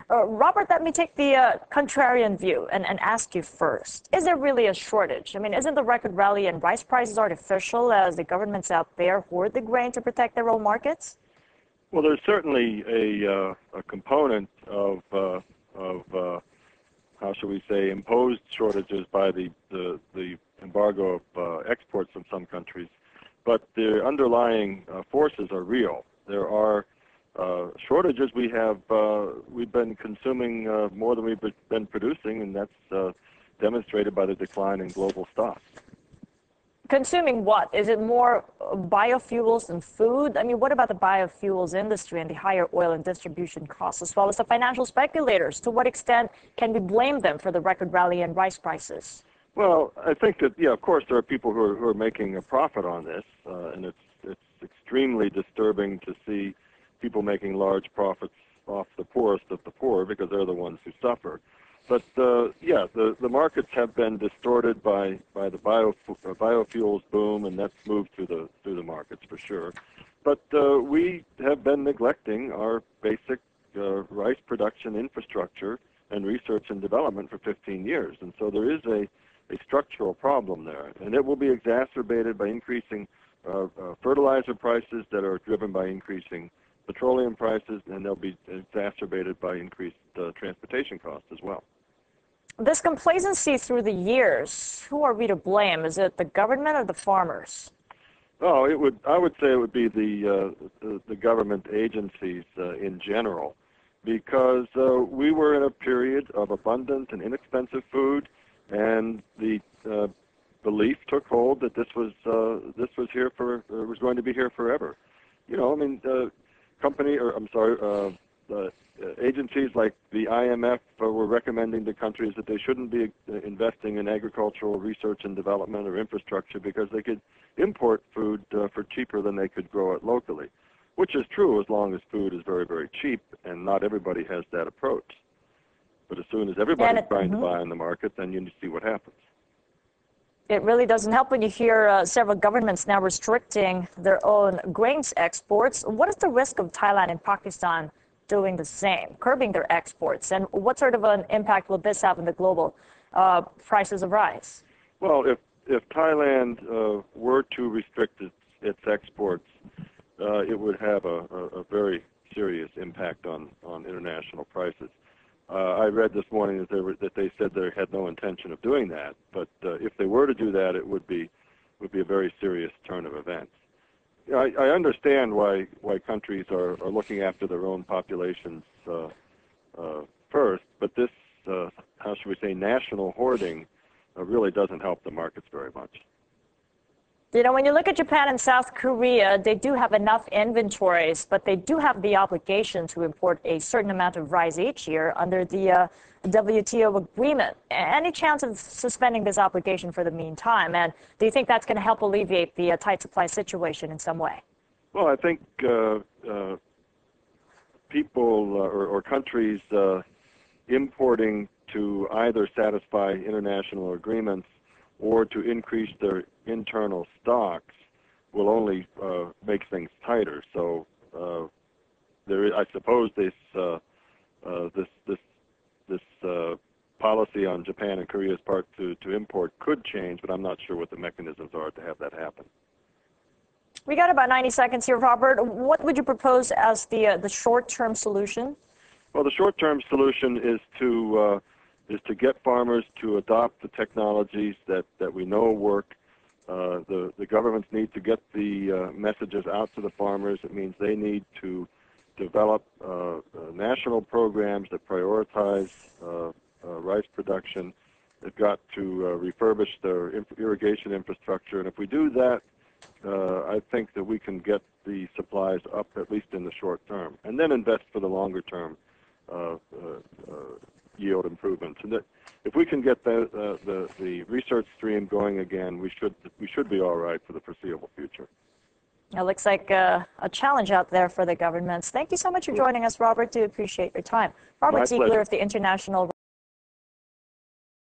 Robert, let me take the contrarian view and ask you first. Is there really a shortage? I mean, isn't the record rally in rice prices artificial as the governments out there hoard the grain to protect their own markets? Well, there's certainly a component of how shall we say, imposed shortages by the embargo of exports from some countries. But the underlying forces are real. There are shortages. We've been consuming more than we've been producing, and that's demonstrated by the decline in global stocks. Consuming what? Is it more biofuels than food? I mean, what about the biofuels industry and the higher oil and distribution costs, as well as the financial speculators? To what extent can we blame them for the record rally in rice prices? Well, I think that, yeah, of course, there are people who are making a profit on this, and it's extremely disturbing to see people making large profits off the poorest of the poor because they're the ones who suffer. But yeah, the markets have been distorted by the biofuels boom, and that's moved through the markets for sure. But we have been neglecting our basic rice production infrastructure and research and development for 15 years, and so there is a structural problem there, and it will be exacerbated by increasing fertilizer prices that are driven by increasing petroleum prices, and they'll be exacerbated by increased transportation costs as well. This complacency through the years, who are we to blame? Is it the government or the farmers? Oh, I would say it would be the government agencies in general, because we were in a period of abundant and inexpensive food, and the belief took hold that this was going to be here forever. You know, I mean, agencies like the IMF were recommending to countries that they shouldn't be investing in agricultural research and development or infrastructure because they could import food for cheaper than they could grow it locally, which is true as long as food is very, very cheap, and not everybody has that approach. But as soon as everybody's trying to buy on the market, then you see what happens. It really doesn't help when you hear several governments now restricting their own grains exports. What is the risk of Thailand and Pakistan doing the same, curbing their exports? And what sort of an impact will this have on the global prices of rice? Well, if Thailand were to restrict its exports, it would have a very serious impact on international prices. I read this morning that they said they had no intention of doing that, but if they were to do that, it would be a very serious turn of events. You know, I understand why countries are looking after their own populations first, but this, how should we say, national hoarding really doesn't help the markets very much. You know, when you look at Japan and South Korea, they do have enough inventories, but they do have the obligation to import a certain amount of rice each year under the WTO agreement. Any chance of suspending this obligation for the meantime? And do you think that's going to help alleviate the tight supply situation in some way? Well, I think people or countries importing to either satisfy international agreements or to increase their internal stocks will only make things tighter. So I suppose this policy on Japan and Korea's part to import could change, but I'm not sure what the mechanisms are to have that happen. We got about 90 seconds here, Robert. What would you propose as the short-term solution? Well, the short-term solution is to get farmers to adopt the technologies that we know work. The governments need to get the messages out to the farmers. It means they need to develop national programs that prioritize rice production. They've got to refurbish their irrigation infrastructure. And if we do that, I think that we can get the supplies up, at least in the short term, and then invest for the longer term yield improvements. And that if we can get the research stream going again, we should be all right for the foreseeable future. It looks like a challenge out there for the governments. Thank you so much for joining us, Robert. Do appreciate your time. Robert Zeigler of the International